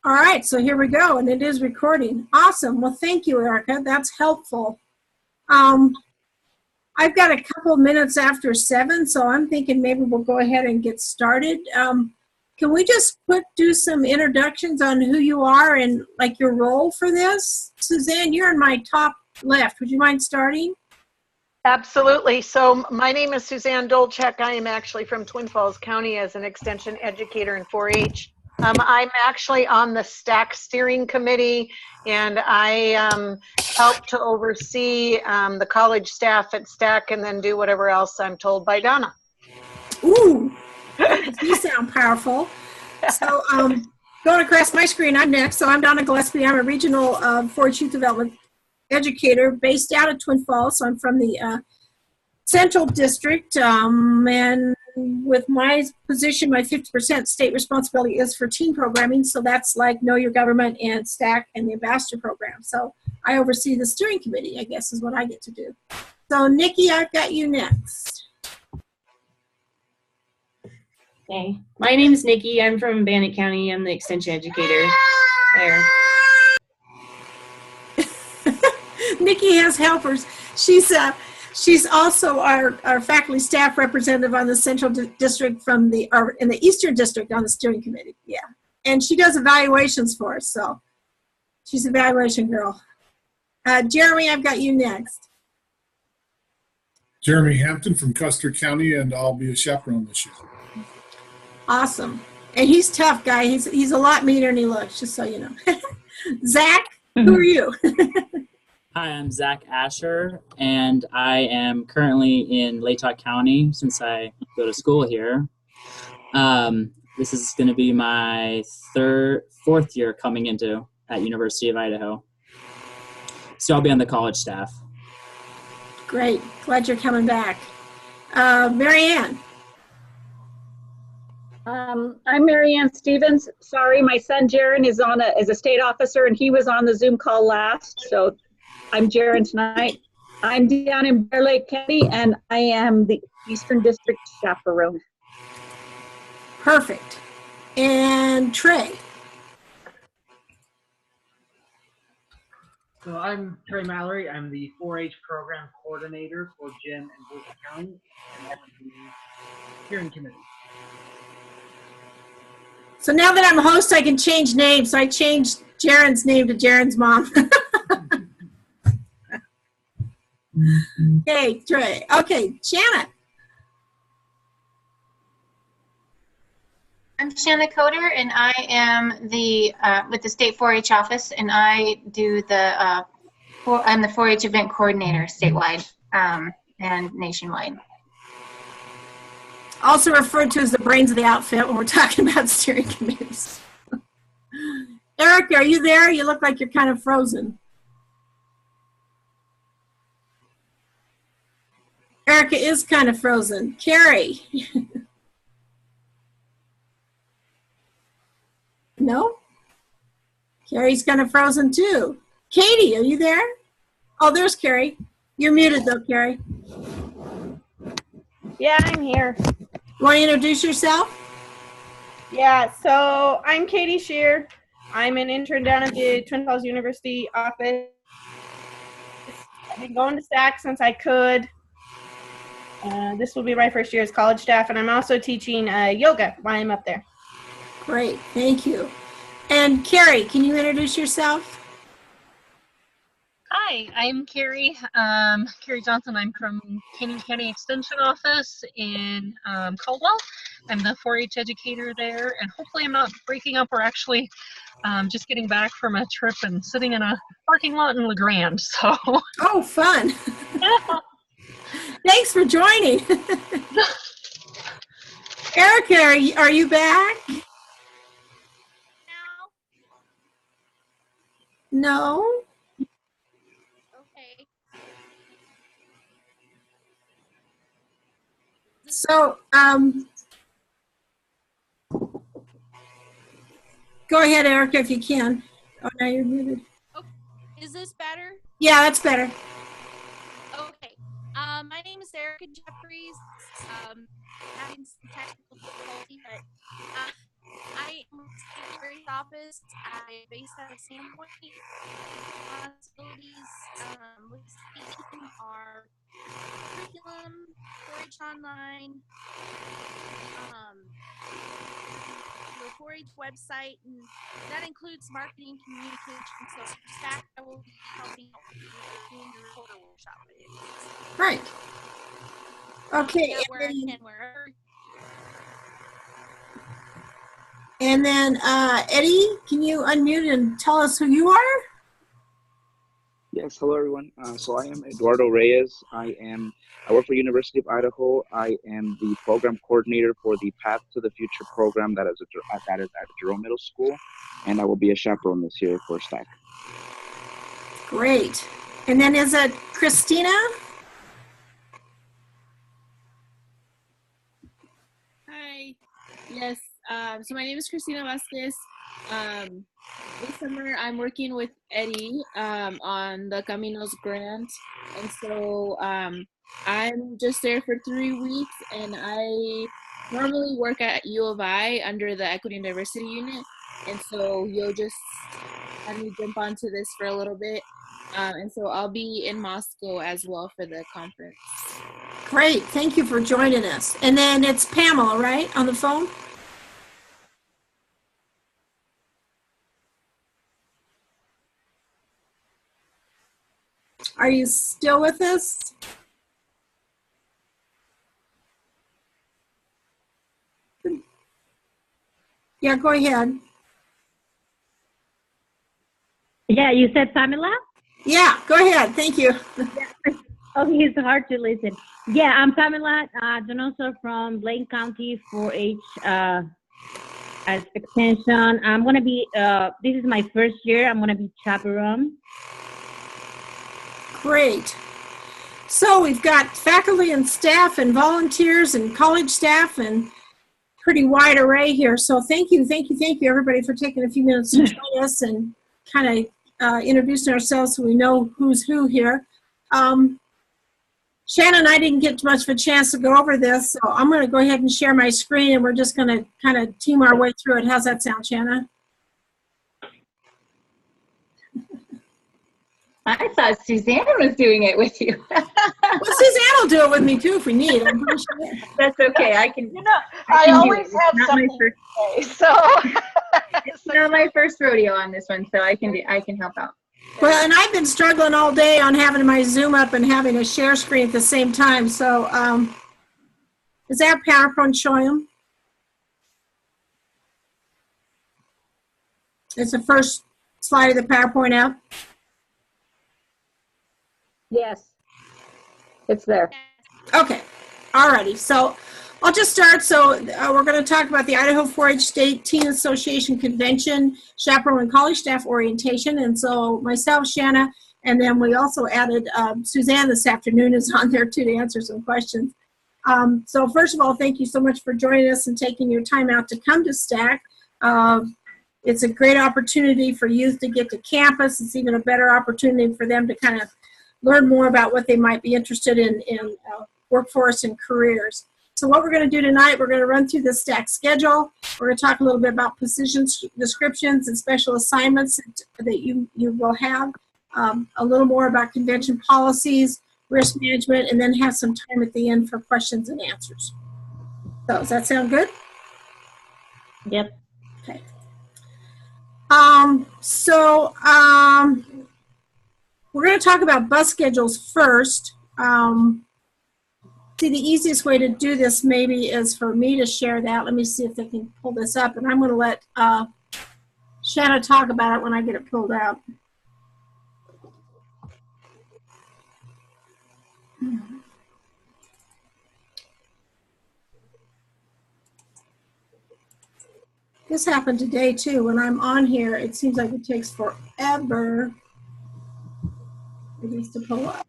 All right, so here we go, and it is recording. Awesome. Well, thank you, Erica. That's helpful. I've got a couple minutes after 7, so I'm thinking maybe we'll go ahead and get started. Can we just do some introductions on who you are and like your role for this? Suzanne, you're in my top left. Would you mind starting? Absolutely. So my name is Suzanne Dolchek. I am actually from Twin Falls County as an extension educator in 4-H. I'm actually on the STAC steering committee, and I help to oversee the college staff at STAC and then do whatever else I'm told by Donna. Ooh, you sound powerful. So going across my screen, I'm next. So I'm Donna Gillespie. I'm a regional 4-H youth development educator based out of Twin Falls. So I'm from the Central District, and with my position, my 50% state responsibility is for teen programming. So that's like Know Your Government and STAC and the Ambassador Program. So I oversee the steering committee, I guess is what I get to do. So Nikki, I've got you next. Okay, my name is Nikki. I'm from Bannock County. I'm the extension educator there. Nikki has helpers. She's also our faculty staff representative on the Central District in the Eastern District on the steering committee. Yeah, and she does evaluations for us, so she's an evaluation girl. Jeremy, I've got you next. Jeremy Hampton from Custer County, and I'll be a chaperone this year. Awesome, and he's tough guy. He's a lot meaner than he looks, just so you know. Zach, who are you? Hi, I'm Zach Asher, and I am currently in Latah County since I go to school here. This is going to be my fourth year coming into at University of Idaho. So I'll be on the college staff. Great. Glad you're coming back. Marianne. I'm Marianne Stevens. Sorry, my son Jaron is a state officer, and he was on the Zoom call last, so I'm Jaron tonight. I'm down in Bear Lake County, and I am the Eastern District chaperone. Perfect. And Trey. So I'm Trey Mallory. I'm the 4-H program coordinator for Jim and Boise County, and I'm the steering committee. So now that I'm a host, I can change names. So I changed Jaron's name to Jaron's mom. Hey, Trey. Okay, Shanna. I'm Shanna Coder, and I am with the State 4-H office, and I do I'm the 4-H event coordinator statewide and nationwide. Also referred to as the brains of the outfit when we're talking about steering committees. Eric, are you there? You look like you're kind of frozen. Erica is kind of frozen. Carrie. No? Carrie's kind of frozen too. Katie, are you there? Oh, there's Carrie. You're muted though, Carrie. Yeah, I'm here. Want to introduce yourself? Yeah, so I'm Katie Shear. I'm an intern down at the Twin Falls University office. I've been going to STAC since I could. This will be my first year as college staff, and I'm also teaching yoga while I'm up there. Great, thank you. And Carrie, can you introduce yourself? Hi, I'm Carrie. Carrie Johnson. I'm from Canyon County Extension Office in Caldwell. I'm the 4-H educator there, and hopefully I'm not breaking up. We're actually just getting back from a trip and sitting in a parking lot in LeGrand. So. Oh, fun. Thanks for joining. Erica, are you back? No. Okay. So, go ahead, Erica, if you can. Oh, now you're muted. Okay. Is this better? Yeah, that's better. Okay. My name is Erica Jeffries. Having some technical difficulty, but I am in the State Office office. I'm based out of Sandpoint. Responsibilities listing are curriculum, 4-H online, the 4-H website, and that includes marketing, communication. So for STAC, I will be helping out with doing the reporter workshop videos. Right. Okay. Where I can, wherever. And then Eddie, can you unmute and tell us who you are? Yes, hello everyone. So I am Eduardo Reyes. I work for University of Idaho. I am the program coordinator for the Path to the Future program that is at Jerome Middle School, and I will be a chaperone this year for STAC. Great. And then is it Christina? Hi. Yes. So my name is Christina Vasquez. This summer I'm working with Eddie on the Caminos grant, and so I'm just there for 3 weeks, and I normally work at U of I under the Equity and Diversity unit, and so you'll just have me jump onto this for a little bit, and so I'll be in Moscow as well for the conference. Great. Thank you for joining us. And then it's Pamela, right, on the phone? Are you still with us? Yeah, go ahead. Yeah, you said Pamela? Yeah, go ahead. Thank you. Oh, it's hard to listen. Yeah, I'm Pamela Donoso from Blaine County 4-H as extension. I'm going to be, this is my first year. I'm going to be chaperone. Great. So we've got faculty and staff and volunteers and college staff and pretty wide array here. So thank you everybody for taking a few minutes to join us and kind of introducing ourselves so we know who's who here. Shannon and I didn't get much of a chance to go over this, so I'm going to go ahead and share my screen and we're just going to kind of team our way through it. How's that sound, Shannon? I thought Suzanne was doing it with you. Well, Suzanne will do it with me too if we need. I'm pretty sure. That's okay. I can. You know, I always have something to say, so. It's not my first rodeo on this one, so I can help out. Well, and I've been struggling all day on having my Zoom up and having a share screen at the same time. So, is that PowerPoint showing them? It's the first slide of the PowerPoint out. Yes, it's there. Okay, alrighty. So I'll just start. So we're going to talk about the Idaho 4-H State Teen Association Convention, Chaperone and College Staff Orientation. And so myself, Shanna, and then we also added Suzanne this afternoon is on there too to answer some questions. So first of all, thank you so much for joining us and taking your time out to come to STAC. It's a great opportunity for youth to get to campus. It's even a better opportunity for them to kind of learn more about what they might be interested in workforce and careers. So what we're going to do tonight, we're going to run through the STAC schedule. We're going to talk a little bit about position descriptions and special assignments that you will have, a little more about convention policies, risk management, and then have some time at the end for questions and answers. So does that sound good? Yep. Okay. We're going to talk about bus schedules first. See, the easiest way to do this maybe is for me to share that. Let me see if I can pull this up, and I'm going to let Shanna talk about it when I get it pulled out. This happened today too. When I'm on here, it seems like it takes forever for these to pull up.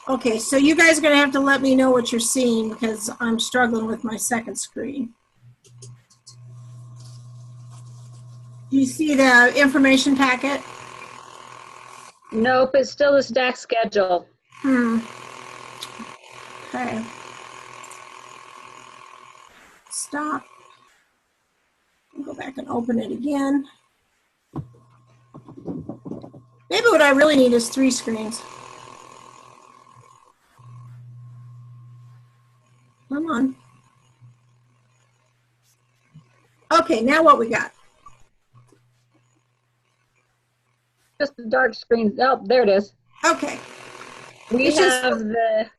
Okay, so you guys are going to have to let me know what you're seeing because I'm struggling with my second screen. Do you see the information packet? Nope, it's still the STAC schedule. Okay. Stop. go back and open it again. Maybe what I really need is 3 screens. Come on. Okay, now what we got? Just the dark screen. Oh, there it is. Okay. We It's just- have the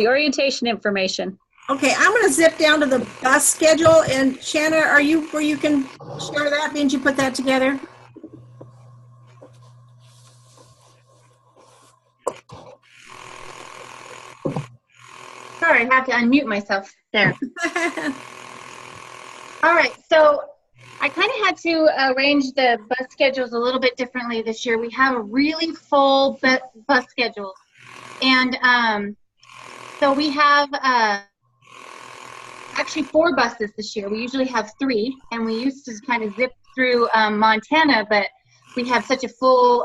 orientation information. Okay, I'm going to zip down to the bus schedule. And Shanna, are you where you can share that? Means you put that together? Sorry, I have to unmute myself there. All right, so I kind of had to arrange the bus schedules a little bit differently this year. We have a really full bus schedule. And so we have actually 4 buses this year. We usually have 3, and we used to kind of zip through Montana, but we have such a full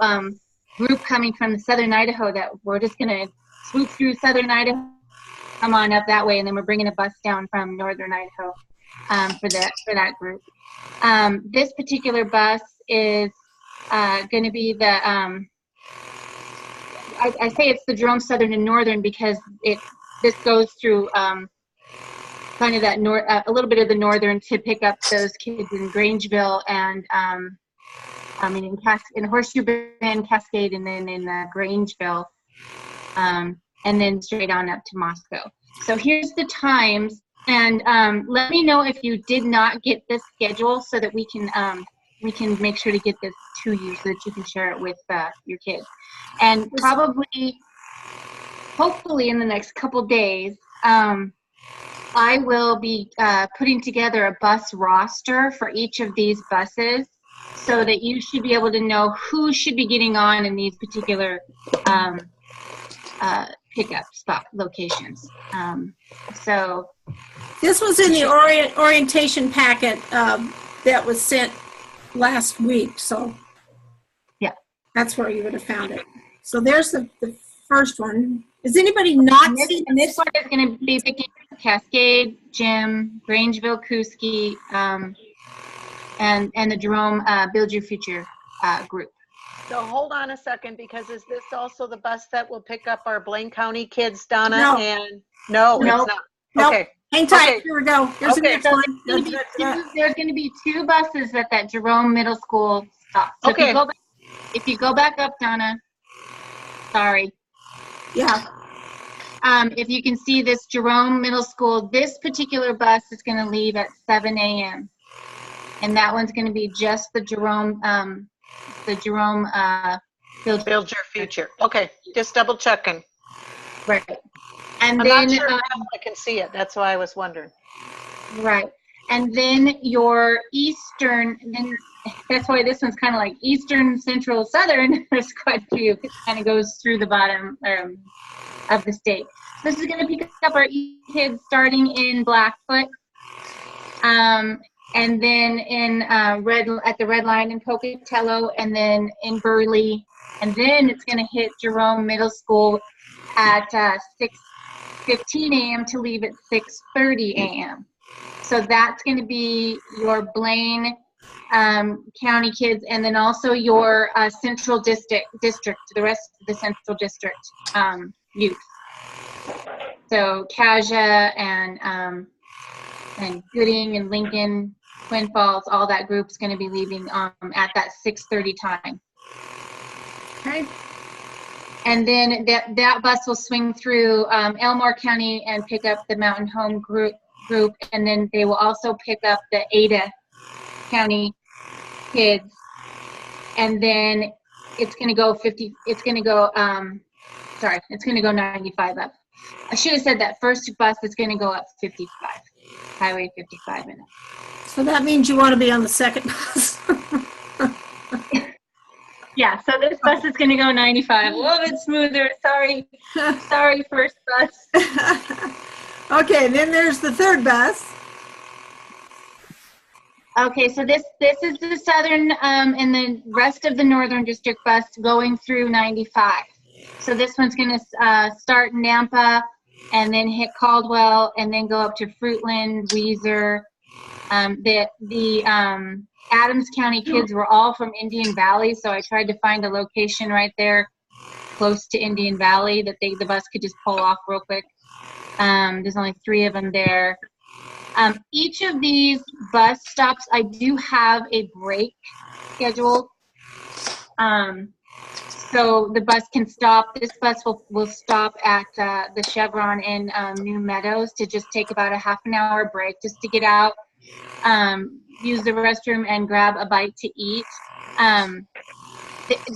group coming from southern Idaho that we're just going to swoop through southern Idaho, come on up that way, and then we're bringing a bus down from northern Idaho for that group. This particular bus is going to be the I say it's the Jerome Southern and Northern because this goes through kind of that a little bit of the northern to pick up those kids in Grangeville and in Horseshoe Bend, Cascade, and then in Grangeville, and then straight on up to Moscow. So here's the times, and let me know if you did not get this schedule so that we can make sure to get this to you so that you can share it with your kids. And probably, hopefully in the next couple days, I will be putting together a bus roster for each of these buses so that you should be able to know who should be getting on in these particular pickup stop locations. So this was in the orientation packet that was sent last week. So yeah, that's where you would have found it. So there's the first one. Is anybody not seeing this? This one is going to be picking Cascade, Jim, Grangeville, Koosky, and the Jerome Build Your Future group. So hold on a second, because is this also the bus that will pick up our Blaine County kids, Donna? No. And no, Nope. it's not. Nope. Okay. Hang tight. Okay. Here we go. Here's the Okay. next So one. there's going to be 2 buses at that Jerome Middle School stop. So Okay. if you go back up, Donna, sorry. Yeah. If you can see this Jerome Middle School, this particular bus is going to leave at 7 a.m. And that one's going to be just the Jerome Build Your Future. Okay, just double checking. Right. And I'm then not sure how I can see it. That's why I was wondering. right. And then your Eastern, then that's why this one's kind of like Eastern, Central, Southern. There's quite a few. It kind of goes through the bottom of the state. This is going to pick up our kids starting in Blackfoot, and then in at the Red Line in Pocatello, and then in Burley, and then it's going to hit Jerome Middle School at 6:15 a.m. to leave at 6:30 a.m. So that's going to be your Blaine County kids, and then also your Central District, the rest of the Central District youth. So Kaja and Gooding and Lincoln, Twin Falls, all that group's going to be leaving at that 6:30 time. Okay. And then that bus will swing through Elmore County and pick up the Mountain Home group, and then they will also pick up the Ada County kids, and then it's going to go 50. It's going to go. It's going to go 95 up. I should have said that first bus is going to go up 55, Highway 55 in it. So that means you want to be on the second bus. Yeah, so this bus is going to go 95. A little bit smoother. Sorry, first bus. Okay, then there's the third bus. Okay, so this is the southern and the rest of the northern district bus going through 95. So this one's going to start in Nampa and then hit Caldwell and then go up to Fruitland, Weiser, The Adams County kids were all from Indian Valley, so I tried to find a location right there close to Indian Valley that the bus could just pull off real quick. There's only 3 of them there. Each of these bus stops, I do have a break scheduled. So the bus can stop. This bus will stop at the Chevron in New Meadows to just take about a half-an-hour break just to get out, use the restroom, and grab a bite to eat.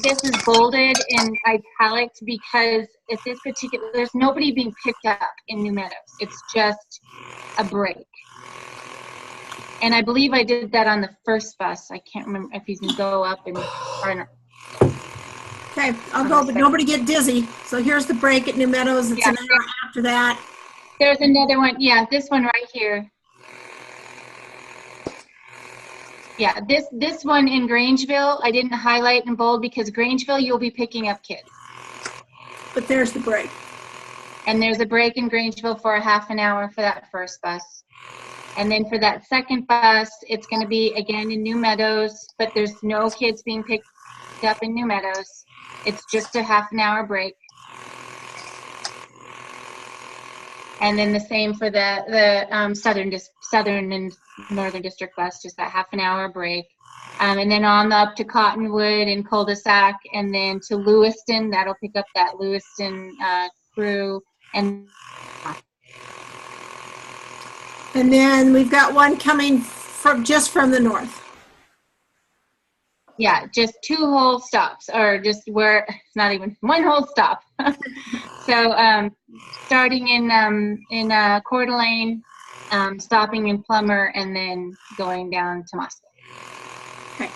This is bolded and italics because at this particular, there's nobody being picked up in New Meadows. It's just a break. And I believe I did that on the first bus. I can't remember if you can go up and or not. Okay, I'll go, but nobody get dizzy. So here's the break at New Meadows. It's an hour after that. There's another one. Yeah, this one right here. Yeah, this one in Grangeville, I didn't highlight in bold because Grangeville, you'll be picking up kids. But there's the break. And there's a break in Grangeville for a half-an-hour for that first bus. And then for that second bus, it's going to be again in New Meadows, but there's no kids being picked up in New Meadows. It's just a half-an-hour break. And then the same for the Southern and Northern District bus, just that half-an-hour break. And then on up to Cottonwood and Cul-de-sac, and then to Lewiston, that'll pick up that Lewiston crew. And then we've got one coming from the north. Yeah, just 2 whole stops, or just where it's not even 1 whole stop. So starting in Coeur d'Alene, stopping in Plummer, and then going down to Moscow. Okay.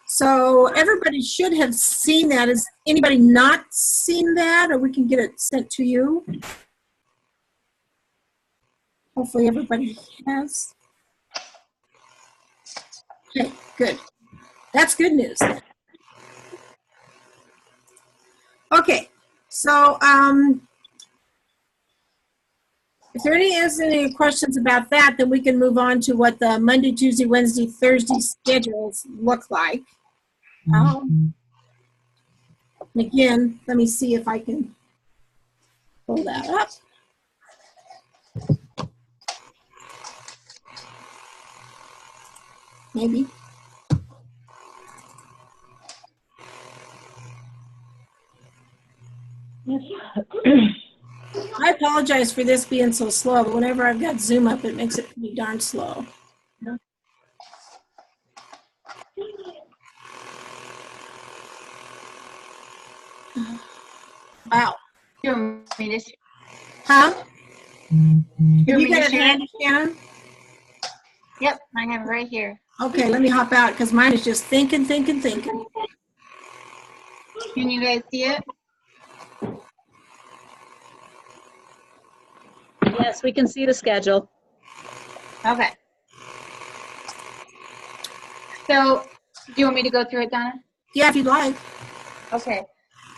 So everybody should have seen that. Has anybody not seen that, or we can get it sent to you? Hopefully everybody has. Okay, good. That's good news. Okay, so if there is any questions about that, then we can move on to what the Monday, Tuesday, Wednesday, Thursday schedules look like. Again, let me see if I can pull that up. Maybe. I apologize for this being so slow, but whenever I've got Zoom up, it makes it pretty darn slow. Wow. Huh? You got it handy, Shannon? Yep, I have it right here. Okay, let me hop out because mine is just thinking. Can you guys see it? Yes, we can see the schedule. Okay. So, do you want me to go through it, Donna? Yeah, if you'd like. Okay.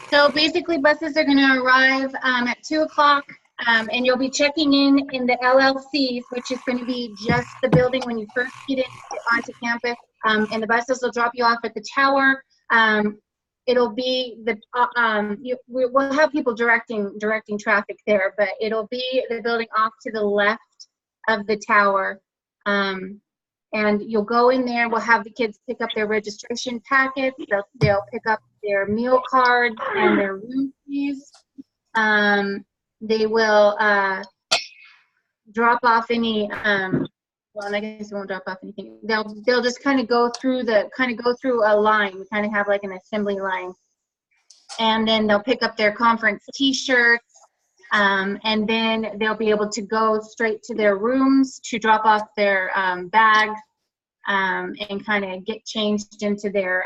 So basically, buses are going to arrive at 2 o'clock, and you'll be checking in the LLCs, which is going to be just the building when you first get onto campus, and the buses will drop you off at the tower. It'll be we'll have people directing traffic there, but it'll be the building off to the left of the tower. And you'll go in there. We'll have the kids pick up their registration packets. They'll pick up their meal cards and their room keys. They will drop off any. Well, I guess they won't drop off anything. They'll just kind of go through a line. We kind of have like an assembly line, and then they'll pick up their conference T-shirts. And then they'll be able to go straight to their rooms to drop off their bags and kind of get changed into their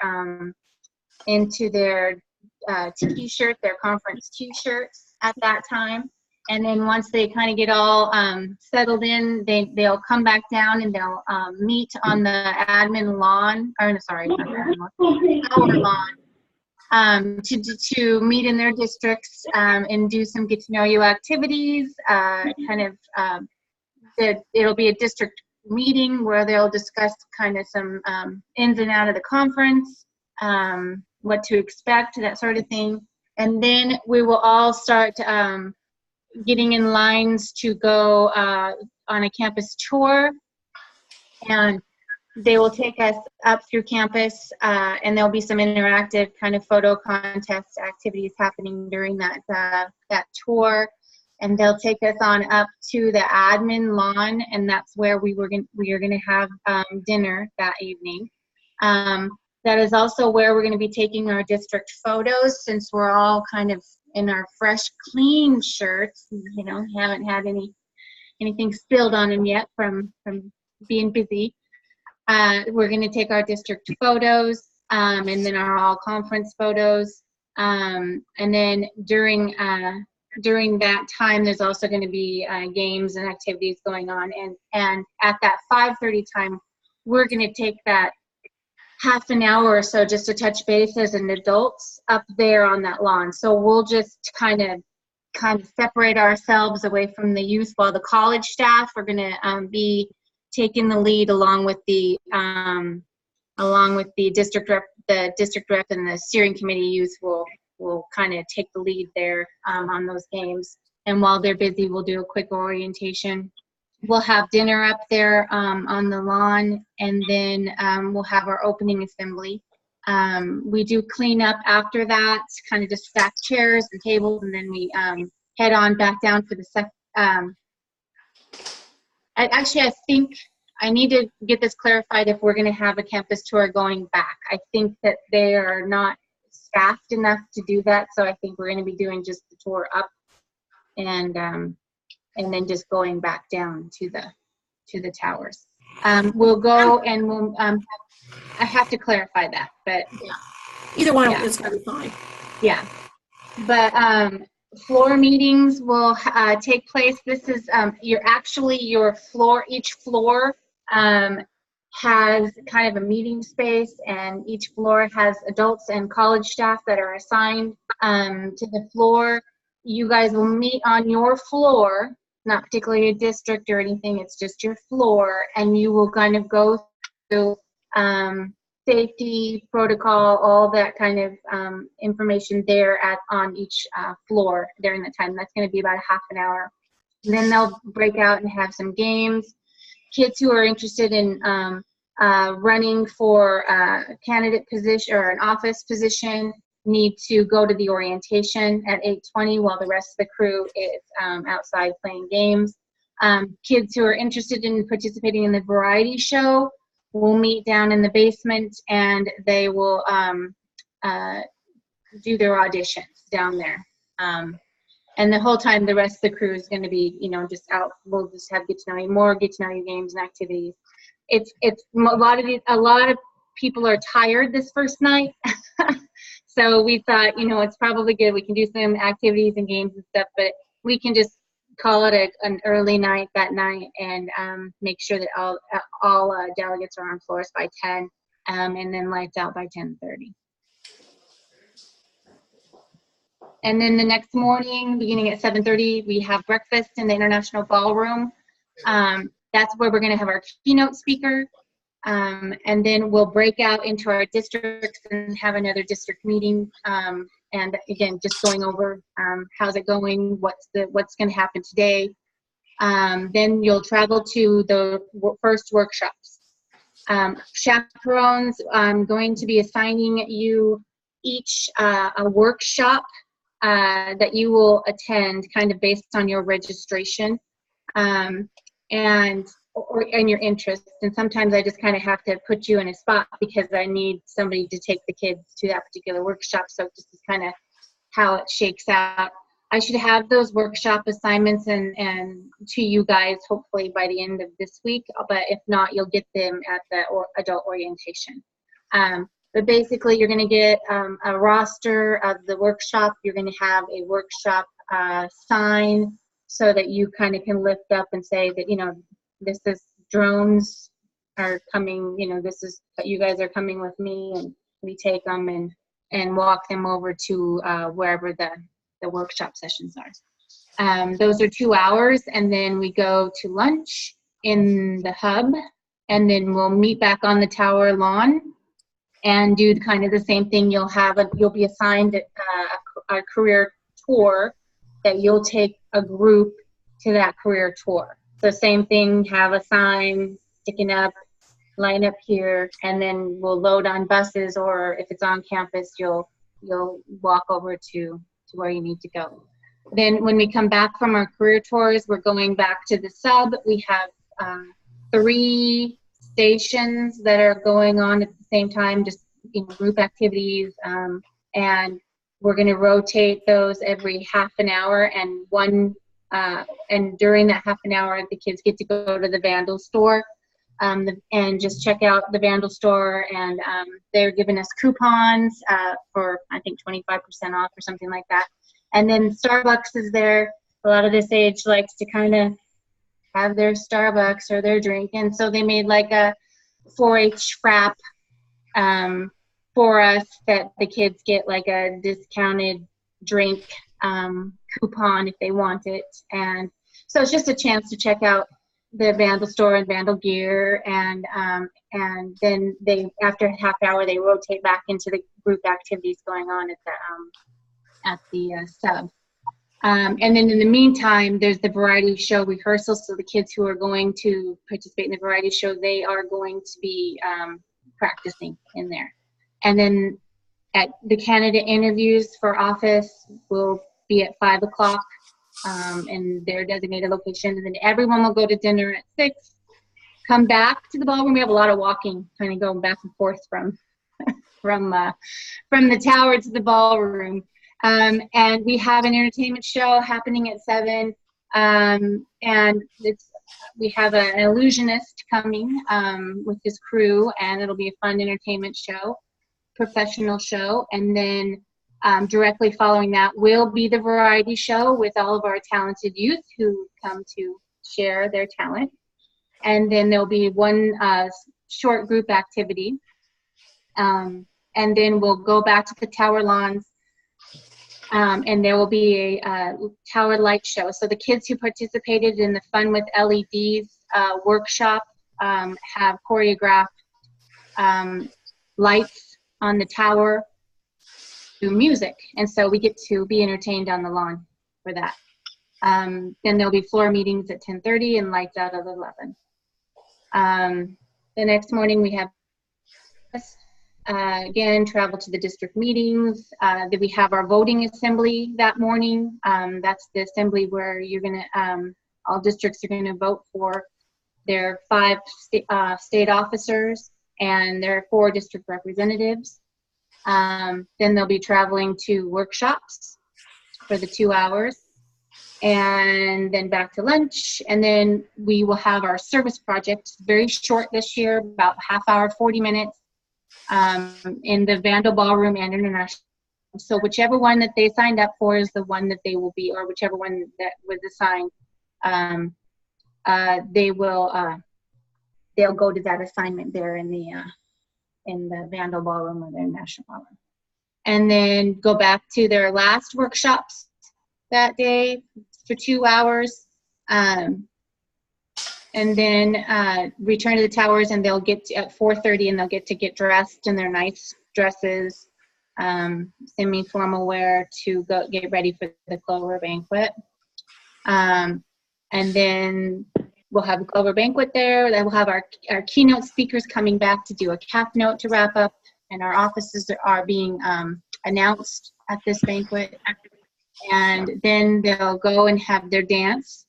T-shirt, their conference T-shirts at that time. And then once they kind of get all settled in, they'll come back down and they'll meet on the admin lawn, or sorry, not the admin lawn, our lawn. to meet in their districts and do some get to know you activities. It'll be a district meeting where they'll discuss kind of some ins and out of the conference, what to expect, that sort of thing. And then we will all start getting in lines to go on a campus tour. And they will take us up through campus, and there'll be some interactive kind of photo contest activities happening during that tour. And they'll take us on up to the admin lawn, and that's where we are going to have dinner that evening. That is also where we're going to be taking our district photos, since we're all kind of in our fresh, clean shirts. You know, haven't had anything spilled on them yet from being busy. We're going to take our district photos, and then our all conference photos. And then during that time, there's also going to be games and activities going on. And at that 5:30 time, we're going to take that half an hour or so just to touch base as an adults up there on that lawn. So we'll just kind of separate ourselves away from the youth, while the college staff are going to be taking the lead along with the district rep. The district rep and the steering committee youth will kind of take the lead there on those games. And while they're busy, we'll do a quick orientation. We'll have dinner up there on the lawn, and then we'll have our opening assembly. We do clean up after that, kind of just stack chairs and tables, and then we head on back down for the I think I need to get this clarified if we're going to have a campus tour going back. I think that they are not staffed enough to do that, so I think we're going to be doing just the tour up, and then just going back down to the towers. We'll go and we'll. I have to clarify that, but yeah. Either one is going to be fine. Yeah, but floor meetings will take place. This is your floor. Each floor has kind of a meeting space, and each floor has adults and college staff that are assigned to the floor. You guys will meet on your floor, not particularly a district or anything. It's just your floor, and you will kind of go through safety protocol, all that kind of information there on each floor during the time. That's going to be about a half an hour. And then they'll break out and have some games. Kids who are interested in running for a candidate position or an office position need to go to the orientation at 8:20 while the rest of the crew is outside playing games. Kids who are interested in participating in the variety show will meet down in the basement, and they will do their auditions down there. And the whole time, the rest of the crew is going to be, just out. We'll just have get to know you games and activities. It's a lot of people are tired this first night, so we thought, it's probably good. We can do some activities and games and stuff, but we can just call it an early night that night, and make sure that all delegates are on floors by 10, and then lights out by 10:30. And then the next morning, beginning at 7:30, we have breakfast in the International Ballroom. That's where we're going to have our keynote speaker. And then we'll break out into our districts and have another district meeting. And again, just going over how's it going, what's going to happen today. Then you'll travel to the first workshops. Chaperones, I'm going to be assigning you each a workshop that you will attend, kind of based on your registration and your interest. And sometimes I just kind of have to put you in a spot because I need somebody to take the kids to that particular workshop. So this is kind of how it shakes out. I should have those workshop assignments and to you guys hopefully by the end of this week, but if not, you'll get them at the adult orientation. But basically, you're going to get a roster of the workshop. You're going to have a workshop sign so that you kind of can lift up and say that, this is drones are coming, this is, you guys are coming with me, and we take them and and walk them over to wherever the workshop sessions are. Those are 2 hours, and then we go to lunch in the hub, and then we'll meet back on the tower lawn and do kind of the same thing. You'll be assigned a career tour that you'll take a group to that career tour. So same thing, have a sign sticking up, line up here, and then we'll load on buses, or if it's on campus, you'll walk over to where you need to go. Then when we come back from our career tours, we're going back to the sub. We have 3 stations that are going on at the same time, just group activities, and we're going to rotate those every half an hour, and during that half an hour, the kids get to go to the Vandal store and just check out the Vandal store, and they're giving us coupons for, I think, 25% off or something like that. And then Starbucks is there. A lot of this age likes to kind of have their Starbucks or their drink, and so they made like a 4-H frap for us that the kids get like a discounted drink coupon if they want it. And so it's just a chance to check out the Vandal store and Vandal gear, and then after a half hour they rotate back into the group activities going on at the sub. And then in the meantime, there's the variety show rehearsal. So the kids who are going to participate in the variety show, they are going to be practicing in there. And then at the candidate interviews for office will be at 5 o'clock in their designated location. And then everyone will go to dinner at 6, come back to the ballroom. We have a lot of walking, kind of going back and forth from the tower to the ballroom. And we have an entertainment show happening at 7. And we have an illusionist coming with his crew, and it'll be a fun entertainment show, professional show. And then directly following that will be the variety show with all of our talented youth who come to share their talent. And then there'll be one short group activity. And then we'll go back to the tower lawns. And there will be a tower light show. So the kids who participated in the Fun with LEDs workshop have choreographed lights on the tower through music. And so we get to be entertained on the lawn for that. Then there'll be floor meetings at 10:30 and lights out at 11. The next morning we have again, travel to the district meetings. Then we have our voting assembly that morning. That's the assembly where you're gonna, all districts are gonna vote for their 5 state officers and their 4 district representatives. Then they'll be traveling to workshops for the 2 hours, and then back to lunch. And then we will have our service project, very short this year, about half hour, 40 minutes. In the Vandal Ballroom and International. So whichever one that they signed up for is the one that they will be, or whichever one that was assigned, they'll go to that assignment there in the Vandal Ballroom or the International Ballroom. And then go back to their last workshops that day for 2 hours. And then return to the towers, and they'll get to, at 4:30, and they'll get to get dressed in their nice dresses, semi-formal wear, to go get ready for the Clover banquet. And then we'll have a Clover banquet there. Then we'll have our keynote speakers coming back to do a cap note to wrap up, and our offices are being announced at this banquet. And then they'll go and have their dance.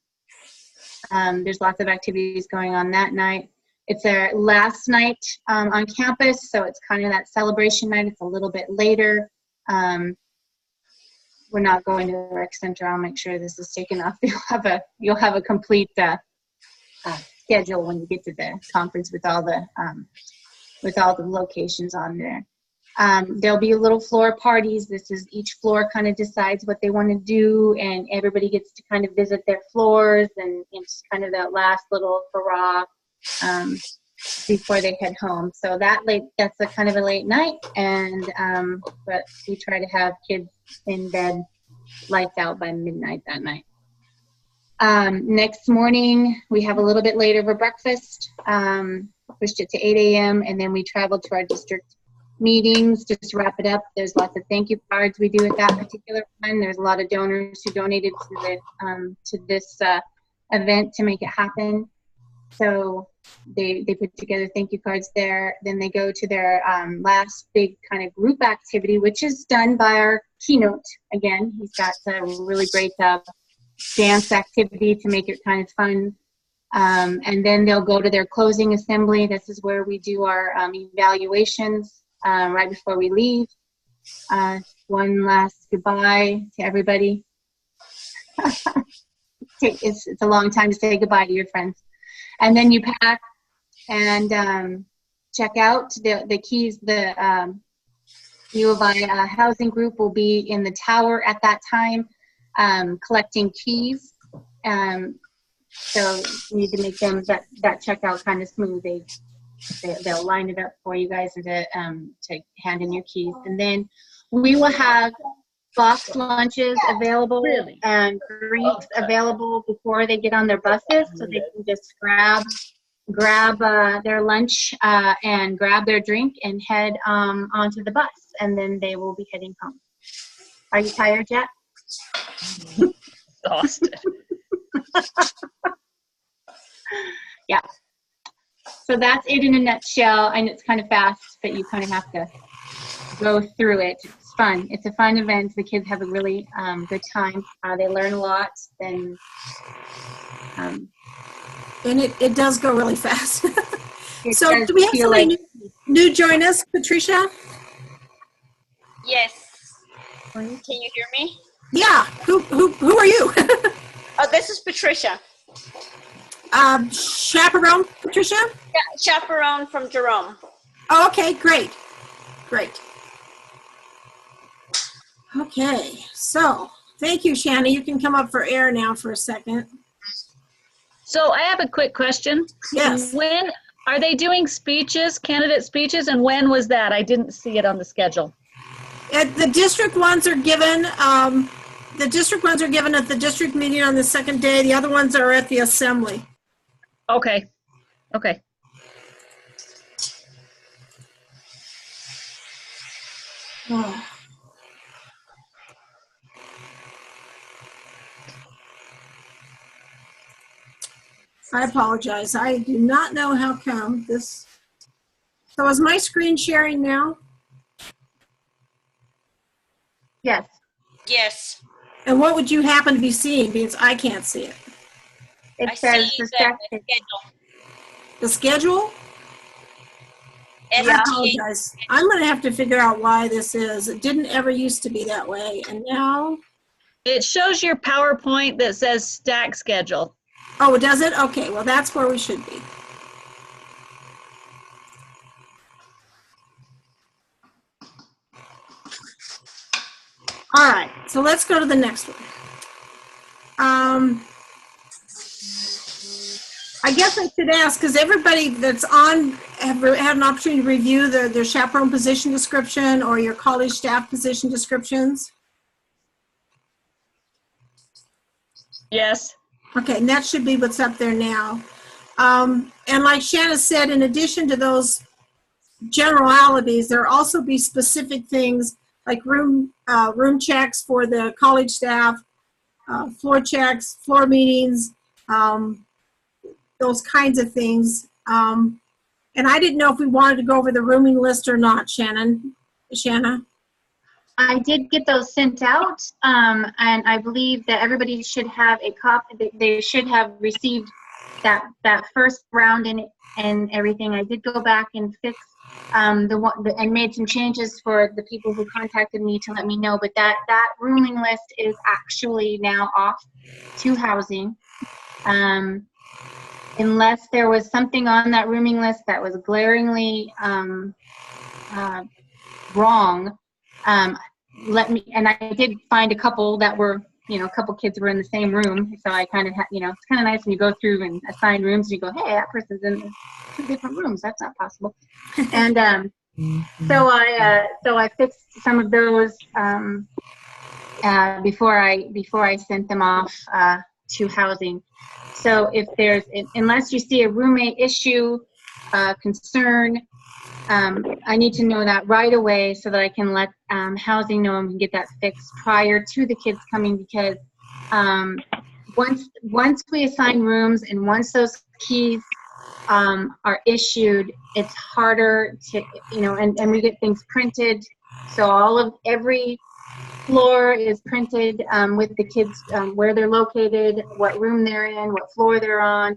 There's lots of activities going on that night. It's their last night on campus, so it's kind of that celebration night. It's a little bit later. We're not going to the rec center. I'll make sure this is taken off. You'll have a complete schedule when you get to the conference with all the locations on there. There'll be little floor parties. This is each floor kind of decides what they want to do, and everybody gets to kind of visit their floors, and it's kind of that last little hurrah before they head home. So that's a kind of a late night, and but we try to have kids in bed, lights out by midnight that night. Next morning, we have a little bit later of a breakfast, pushed it to 8 a.m., and then we travel to our district meetings. Just to wrap it up, there's lots of thank you cards we do at that particular one. There's a lot of donors who donated to this event to make it happen. So they put together thank you cards there. Then they go to their last big kind of group activity, which is done by our keynote. Again, he's got a really great dance activity to make it kind of fun. And then they'll go to their closing assembly. This is where we do our evaluations right before we leave. One last goodbye to everybody. It's a long time to say goodbye to your friends. And then you pack and check out. The keys, the U of I housing group will be in the tower at that time, collecting keys. So you need to make them that checkout kind of smooth. They'll line it up for you guys to hand in your keys. And then we will have box lunches available and drinks available before they get on their buses, so they can just grab their lunch and grab their drink and head onto the bus, and then they will be heading home. Are you tired yet? Exhausted. Yeah. So that's it in a nutshell, and it's kind of fast, but you kind of have to go through it. It's fun. It's a fun event. The kids have a really good time. They learn a lot. And it does go really fast. So does do we have feel somebody new join us, Patricia? Yes. Can you hear me? Yeah. Who are you? Oh, this is Patricia. Chaperone, Patricia? Yeah, chaperone from Jerome. Oh, okay, great. Okay, so thank you, Shanna. You can come up for air now for a second. So I have a quick question. Yes. When are they doing speeches, candidate speeches, and when was that? I didn't see it on the schedule. The district ones are given. The district ones are given at the district meeting on the second day. The other ones are at the assembly. Okay. Oh. I apologize. I do not know how come this. So is my screen sharing now? Yes. Yes. And what would you happen to be seeing? Because I can't see it. It says the schedule. The schedule? I apologize. I'm going to have to figure out why this is. It didn't ever used to be that way, and now it shows your PowerPoint that says STAC schedule. Oh, does it? Okay, well, that's where we should be. All right, so let's go to the next one. I guess I should ask, because everybody that's on have had an opportunity to review their chaperone position description or your college staff position descriptions? Yes. Okay, and that should be what's up there now. And like Shanna said, in addition to those generalities, there will also be specific things like room checks for the college staff, floor checks, floor meetings, those kinds of things. And I didn't know if we wanted to go over the rooming list or not, Shanna. I did get those sent out, and I believe that everybody should have a copy. They should have received that first round and everything. I did go back and fix and made some changes for the people who contacted me to let me know. But that rooming list is actually now off to housing, unless there was something on that rooming list that was glaringly wrong. Let me, and I did find a couple that were a couple kids were in the same room. So I kind of, it's kind of nice when you go through and assign rooms and you go, hey, that person's in 2 different rooms. That's not possible. And so I fixed some of those before I sent them off to housing. So unless you see a roommate issue, concern, I need to know that right away so that I can let housing know and get that fixed prior to the kids coming, because once we assign rooms and once those keys are issued, it's harder to, and we get things printed. So every floor is printed with the kids, where they're located, what room they're in, what floor they're on,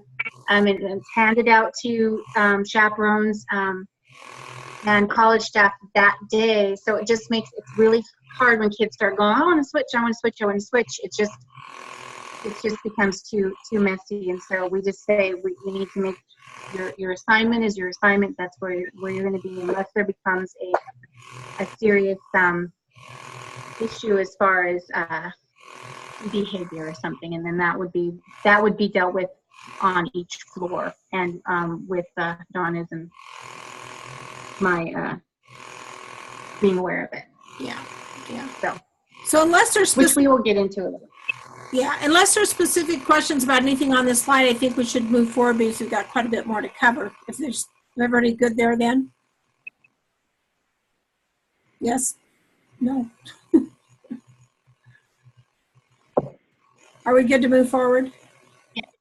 and it's handed out to chaperones and college staff that day. So it just makes it really hard when kids start going, I want to switch, I want to switch, I want to switch. It just becomes too messy. And so we just say we need to make your assignment is your assignment. That's where you're going to be, unless there becomes a serious issue as far as behavior or something, and then that would be dealt with on each floor, and with Donna's and my being aware of it. Yeah. So unless there's which we will get into a little. Yeah, unless there's specific questions about anything on this slide, I think we should move forward because we've got quite a bit more to cover. If there's everybody good there, then yes, no. Are we good to move forward?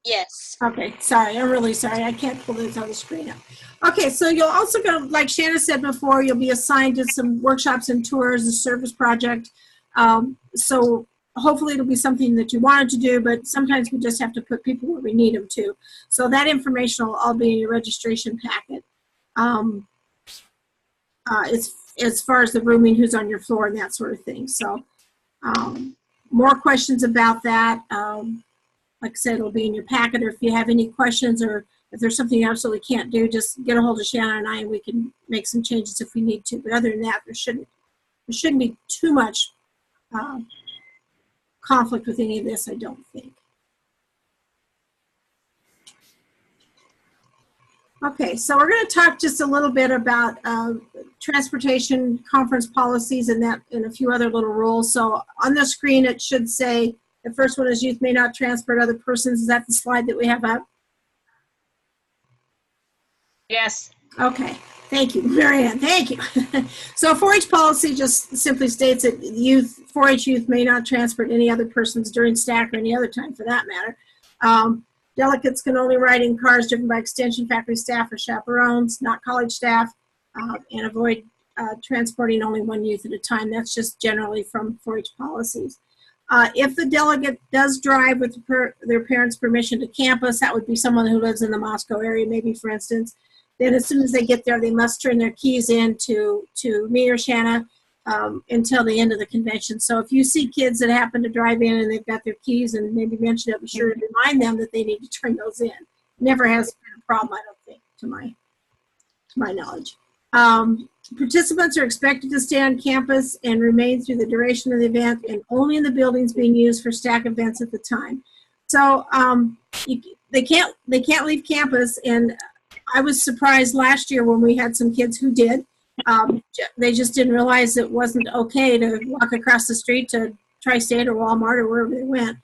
Yes. Okay, sorry, I'm really sorry. I can't pull this on the screen up. Okay, so you'll also go, like Shanna said before, you'll be assigned to some workshops and tours, a service project. So hopefully it'll be something that you wanted to do, but sometimes we just have to put people where we need them to. So that information will all be in your registration packet. As far as the rooming, who's on your floor and that sort of thing. So more questions about that, like I said, it'll be in your packet, or if you have any questions or if there's something you absolutely can't do, just get a hold of Shannon and I, and we can make some changes if we need to. But other than that, there shouldn't be too much conflict with any of this, I don't think. Okay, so we're going to talk just a little bit about transportation conference policies and a few other little rules. So on the screen, it should say, the first one is youth may not transport other persons. Is that the slide that we have up? Yes. Okay, thank you, Marianne, thank you. So 4-H policy just simply states that 4-H youth may not transport any other persons during STAC or any other time for that matter. Delegates can only ride in cars driven by extension faculty staff or chaperones, not college staff, and avoid transporting only one youth at a time. That's just generally from 4-H policies. If the delegate does drive with their parents' permission to campus, that would be someone who lives in the Moscow area, maybe, for instance. Then as soon as they get there, they must turn their keys in to me or Shanna until the end of the convention. So if you see kids that happen to drive in and they've got their keys and maybe mention it, be sure to remind them that they need to turn those in. Never has been a problem, I don't think, to my knowledge. Participants are expected to stay on campus and remain through the duration of the event, and only in the buildings being used for STAC events at the time. So they can't leave campus, and I was surprised last year when we had some kids who did. They just didn't realize it wasn't okay to walk across the street to Tri-State or Walmart or wherever they went.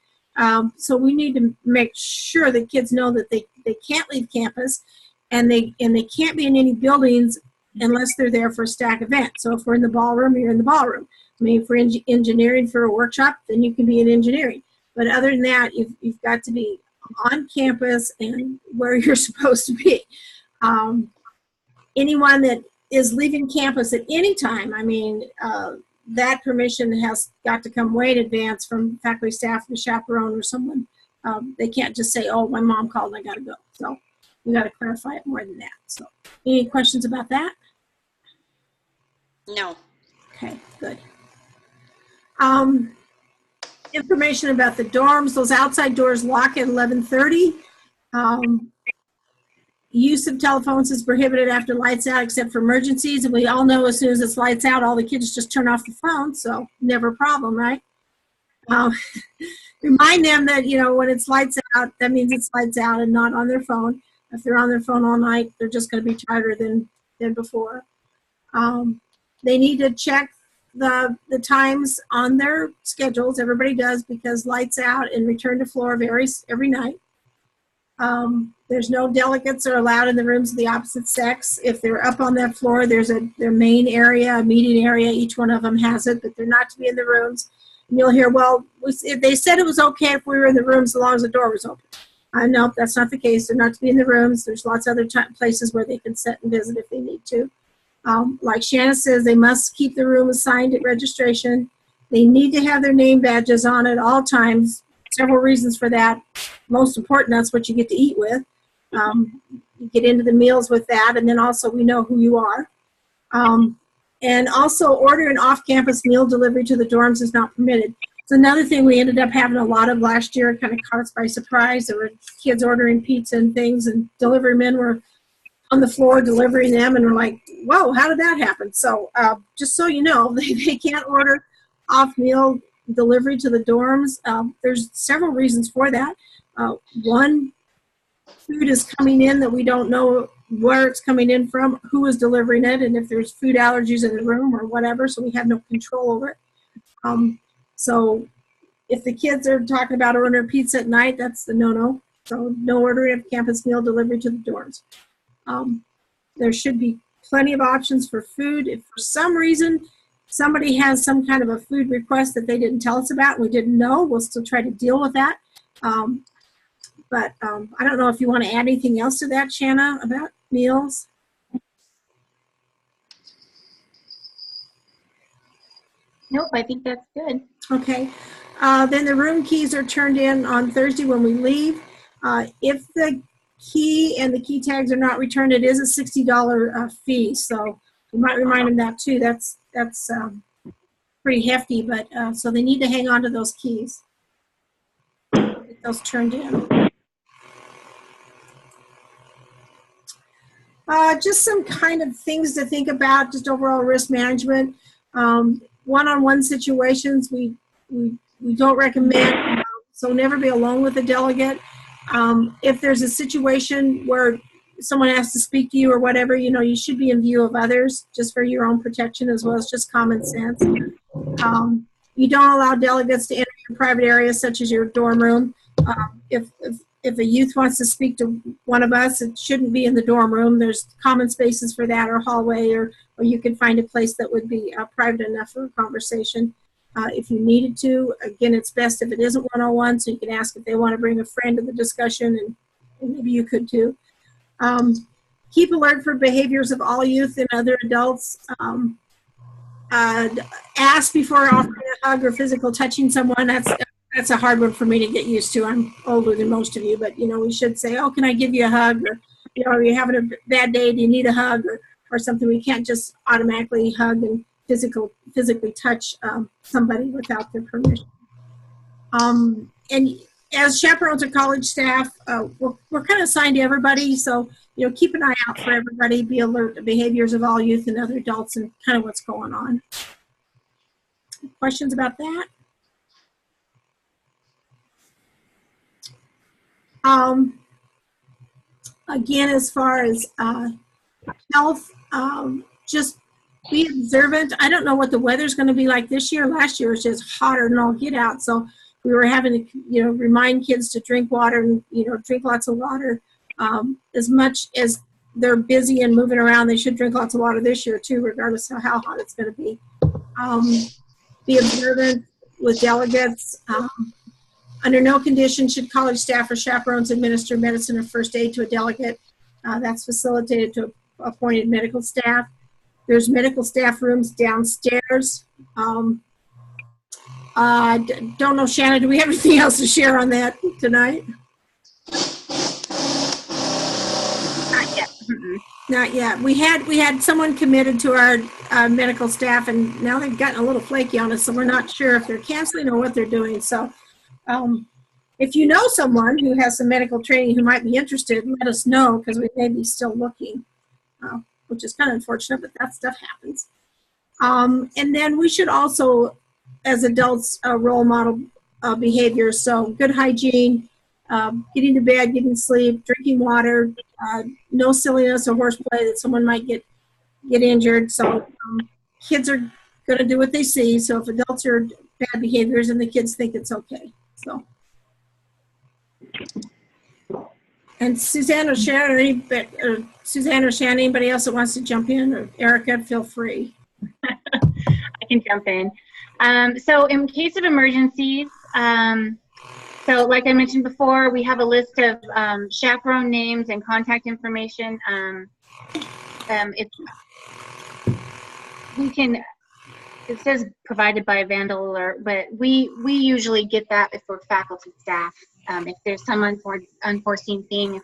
So we need to make sure that kids know that they can't leave campus, and they can't be in any buildings unless they're there for a STAC event. So if we're in the ballroom, you're in the ballroom. I mean, if we're in engineering for a workshop, then you can be in engineering. But other than that, you've got to be on campus and where you're supposed to be. Anyone that is leaving campus at any time, I mean, that permission has got to come way in advance from faculty, staff, the chaperone, or someone. They can't just say, oh, my mom called and I got to go. So we got to clarify it more than that. So any questions about that? No. Okay, good. Information about the dorms. Those outside doors lock at 11:30. Use of telephones is prohibited after lights out except for emergencies. And we all know as soon as it's lights out, all the kids just turn off the phone. So never a problem, right? Um, remind them that, you know, when it's lights out, that means it's lights out and not on their phone. If they're on their phone all night, they're just going to be tighter than before. They need to check the times on their schedules. Everybody does, because lights out and return to floor varies every night. There's no delegates are allowed in the rooms of the opposite sex. If they're up on that floor, there's their main area, a meeting area. Each one of them has it, but they're not to be in the rooms. And you'll hear, well, they said it was okay if we were in the rooms as long as the door was open. No, that's not the case. They're not to be in the rooms. There's lots of other places where they can sit and visit if they need to. Like Shanna says, they must keep the room assigned at registration. They need to have their name badges on at all times. Several reasons for that. Most important, that's what you get to eat with. You get into the meals with that, and then also we know who you are. And also, ordering off-campus meal delivery to the dorms is not permitted. It's another thing we ended up having a lot of last year. It kind of caught us by surprise. There were kids ordering pizza and things, and delivery men were on the floor delivering them, and we're like, whoa, how did that happen? So just so you know, they can't order off-meal delivery to the dorms. There's several reasons for that. One, food is coming in that we don't know where it's coming in from, who is delivering it, and if there's food allergies in the room or whatever, so we have no control over it. So if the kids are talking about ordering pizza at night, that's the no-no. So no ordering of campus meal delivery to the dorms. There should be plenty of options for food. If for some reason somebody has some kind of a food request that they didn't tell us about, we didn't know, we'll still try to deal with that. But I don't know if you want to add anything else to that, Shanna, about meals. Nope, I think that's good. Okay. Then the room keys are turned in on Thursday when we leave. If the key and the key tags are not returned, it is a $60 fee. So you might remind them that too. That's pretty hefty, but so they need to hang on to those keys. Get those turned in. Just some kind of things to think about, just overall risk management. One-on-one situations we don't recommend, so never be alone with a delegate. If there's a situation where someone has to speak to you or whatever, you know, you should be in view of others just for your own protection as well as just common sense. You don't allow delegates to enter your private areas such as your dorm room. If a youth wants to speak to one of us, it shouldn't be in the dorm room. There's common spaces for that, or hallway, or you can find a place that would be private enough for a conversation. If you needed to, again, it's best if it isn't one-on-one, so you can ask if they want to bring a friend to the discussion, and maybe you could too. Keep alert for behaviors of all youth and other adults. Ask before offering a hug or physical touching someone. That's a hard one for me to get used to. I'm older than most of you, but you know, we should say, oh, can I give you a hug? Or, you know, are you having a bad day? Do you need a hug? Or something. We can't just automatically hug and physically touch somebody without their permission. And as chaperones or college staff, we're kind of assigned to everybody, so you know, keep an eye out for everybody. Be alert to behaviors of all youth and other adults and kind of what's going on. Questions about that? Again, as far as health, just be observant. I don't know what the weather's going to be like this year. Last year was just hotter than all get out, so we were having to, you know, remind kids to drink water and, you know, drink lots of water. As much as they're busy and moving around, they should drink lots of water this year too, regardless of how hot it's going to be. Be observant with delegates. Under no condition should college staff or chaperones administer medicine or first aid to a delegate. That's facilitated to appointed medical staff. There's medical staff rooms downstairs. Don't know, Shannon, do we have anything else to share on that tonight? Not yet. Not yet. We had someone committed to our medical staff, and now they've gotten a little flaky on us, so we're not sure if they're canceling or what they're doing. So if you know someone who has some medical training who might be interested, let us know, because we may be still looking, which is kind of unfortunate, but that stuff happens. And then we should also as adults role model behaviors. So good hygiene, getting to bed, getting sleep, drinking water, no silliness or horseplay that someone might get injured. So kids are going to do what they see. So if adults are bad behaviors, and the kids think it's okay. So. And Suzanne or Sharon, Suzanne or Shannon, anybody else that wants to jump in, or Erica, feel free. I can jump in. So in case of emergencies, so like I mentioned before, we have a list of chaperone names and contact information. It says provided by Vandal Alert, but we usually get that if we're faculty staff. If there's some unforeseen thing,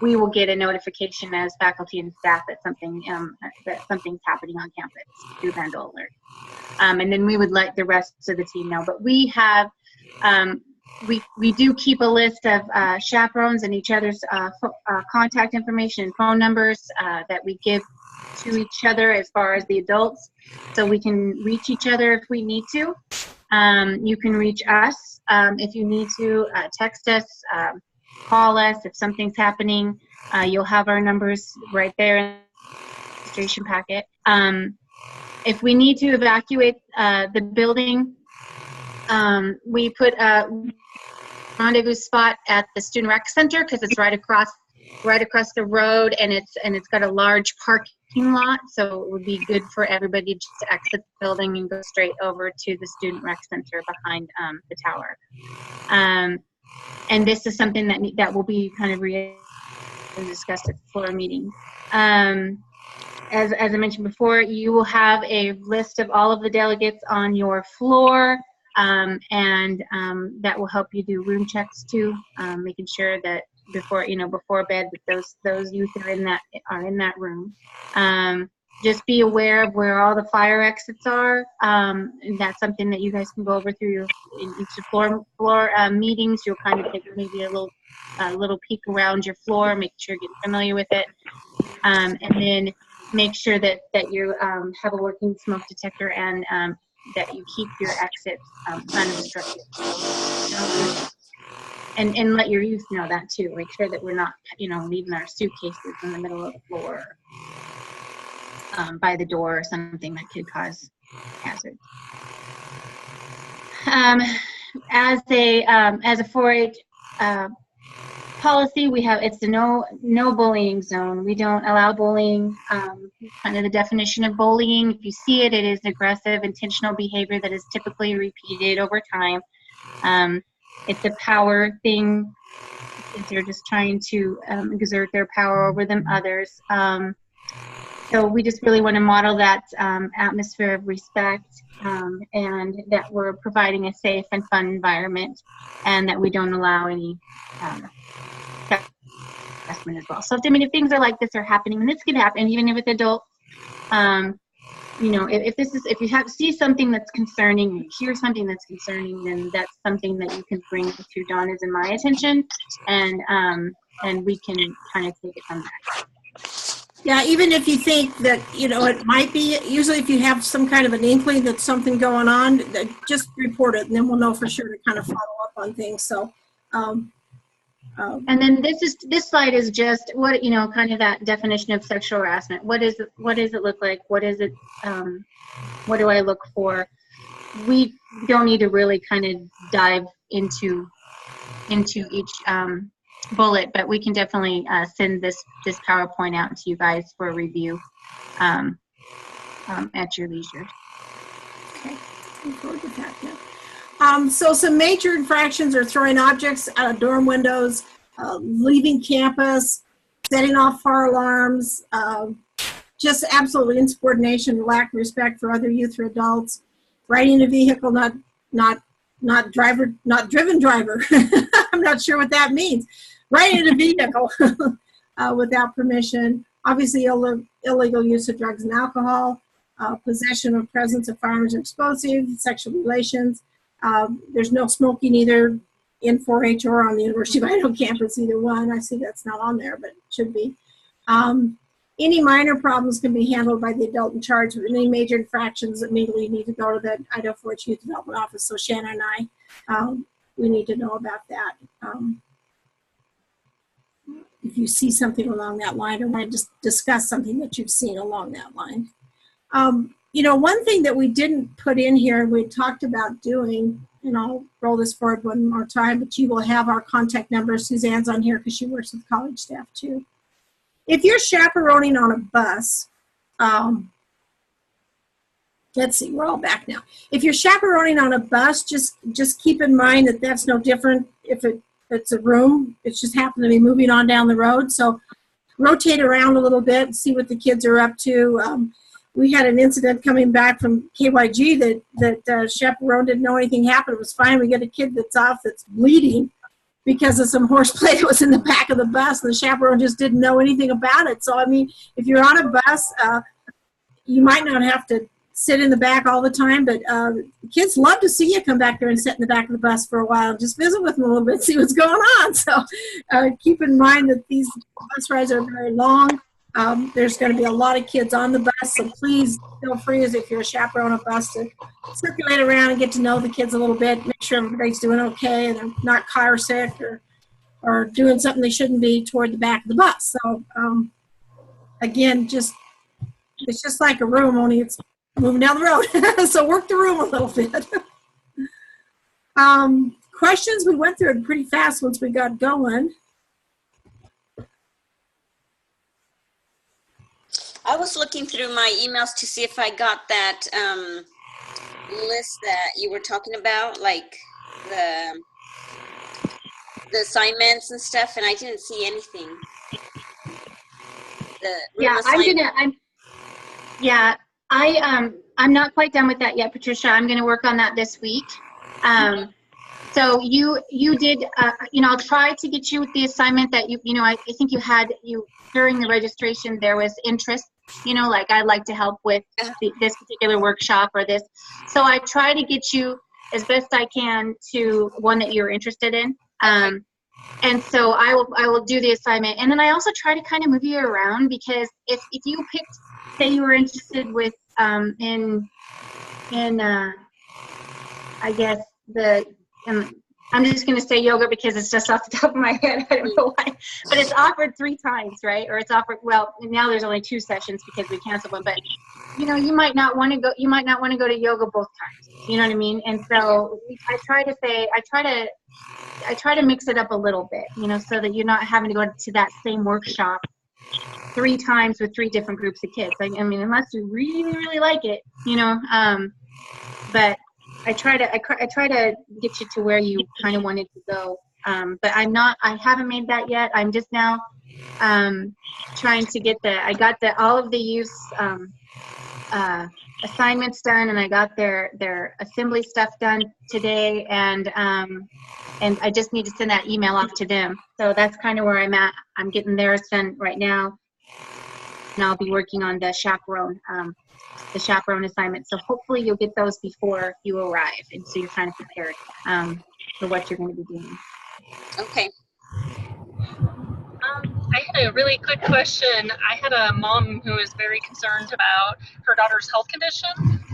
we will get a notification as faculty and staff that something's happening on campus through Vandal Alert, and then we would let the rest of the team know. But we have we do keep a list of chaperones and each other's contact information and phone numbers that we give to each other as far as the adults, so we can reach each other if we need to. You can reach us if you need to, text us, call us if something's happening. You'll have our numbers right there in the registration packet. If we need to evacuate the building, we put a rendezvous spot at the Student Rec Center because it's right across the road, and it's got a large parking lot, so it would be good for everybody just to exit the building and go straight over to the Student Rec Center behind the tower. And this is something that will be kind of discussed at the floor meeting. As I mentioned before, you will have a list of all of the delegates on your floor, and that will help you do room checks too, making sure that before bed that those youth are in that room. Just be aware of where all the fire exits are, and that's something that you guys can go over through in each floor meetings. You'll kind of take maybe a little peek around your floor, make sure you're getting familiar with it, and then make sure that you have a working smoke detector, and that you keep your exits unobstructed. And let your youth know that too. Make sure that we're not, leaving our suitcases in the middle of the floor, by the door or something that could cause hazard. As a 4-H policy, it's a no bullying zone. We don't allow bullying. Kind of the definition of bullying, if you see it, it is aggressive, intentional behavior that is typically repeated over time. It's a power thing. They're just trying to exert their power over them others. So we just really want to model that atmosphere of respect, and that we're providing a safe and fun environment, and that we don't allow any harassment as well. So if things are like this are happening, and this could happen even with adults, if you see something that's concerning, you hear something that's concerning, then that's something that you can bring to Donna's and my attention, and we can kind of take it from there. Yeah, even if you think that, it might be, usually if you have some kind of an inkling that something going on, just report it, and then we'll know for sure to kind of follow up on things. So, and then this slide is just what, kind of that definition of sexual harassment. What does it look like? What is it? What do I look for? We don't need to really kind of dive into each bullet, but we can definitely send this PowerPoint out to you guys for review at your leisure. Okay, looking forward to that. Yeah. So some major infractions are throwing objects out of dorm windows, leaving campus, setting off fire alarms, just absolutely insubordination, lack of respect for other youth or adults, riding a vehicle not driven driver. I'm not sure what that means. Riding a vehicle without permission, obviously illegal use of drugs and alcohol, possession or presence of firearms or explosives, sexual relations. There's no smoking either in 4-H or on the University of Idaho campus, either one. I see that's not on there, but it should be. Any minor problems can be handled by the adult in charge. With any major infractions, immediately need to go to the Idaho 4-H Youth Development Office. So Shannon and I, we need to know about that. If you see something along that line or want to just discuss something that you've seen along that line. One thing that we didn't put in here, we talked about doing, and I'll roll this forward one more time, but you will have our contact number. Suzanne's on here because she works with college staff too. If you're chaperoning on a bus, let's see, we're all back now. If you're chaperoning on a bus, just keep in mind that that's no different if it's a room. It's just happened to be moving on down the road. So rotate around a little bit and see what the kids are up to. We had an incident coming back from KYG that chaperone didn't know anything happened. It was fine. We get a kid that's off that's bleeding because of some horseplay that was in the back of the bus, and the chaperone just didn't know anything about it. So, I mean, if you're on a bus, you might not have to sit in the back all the time, but kids love to see you come back there and sit in the back of the bus for a while and just visit with them a little bit, see what's going on. So keep in mind that these bus rides are very long. There's going to be a lot of kids on the bus, so please feel free, as if you're a chaperone on a bus, to circulate around and get to know the kids a little bit, make sure everybody's doing okay and they're not car sick or doing something they shouldn't be toward the back of the bus. So again, it's just like a room, only it's moving down the road. So work the room a little bit. Questions, we went through it pretty fast once we got going. I was looking through my emails to see if I got that list that you were talking about, like the assignments and stuff, and I didn't see anything. I'm not quite done with that yet, Patricia. I'm going to work on that this week. So you did, I'll try to get you with the assignment that I think you during the registration, there was interest, like I'd like to help with this particular workshop or this. So I try to get you as best I can to one that you're interested in. And so I will do the assignment. And then I also try to kind of move you around, because if you picked, say you were interested with, I guess I'm just going to say yoga because it's just off the top of my head. I don't know why, but it's offered 3 times, right? Or it's offered, well, now there's only 2 sessions because we canceled one, but you might not want to go to yoga both times. You know what I mean? And so I try to mix it up a little bit, so that you're not having to go to that same workshop 3 times with 3 different groups of kids. I mean, unless you really, really like it, but I try to get you to where you kind of wanted to go. But I haven't made that yet. I'm just now trying to get all of the youth assignments done, and I got their assembly stuff done today, and I just need to send that email off to them. So that's kind of where I'm at. I'm getting theirs done right now, and I'll be working on the chaperone assignment. So hopefully you'll get those before you arrive, and so you're kind of prepared for what you're going to be doing. Okay. I had a really quick question. I had a mom who is very concerned about her daughter's health condition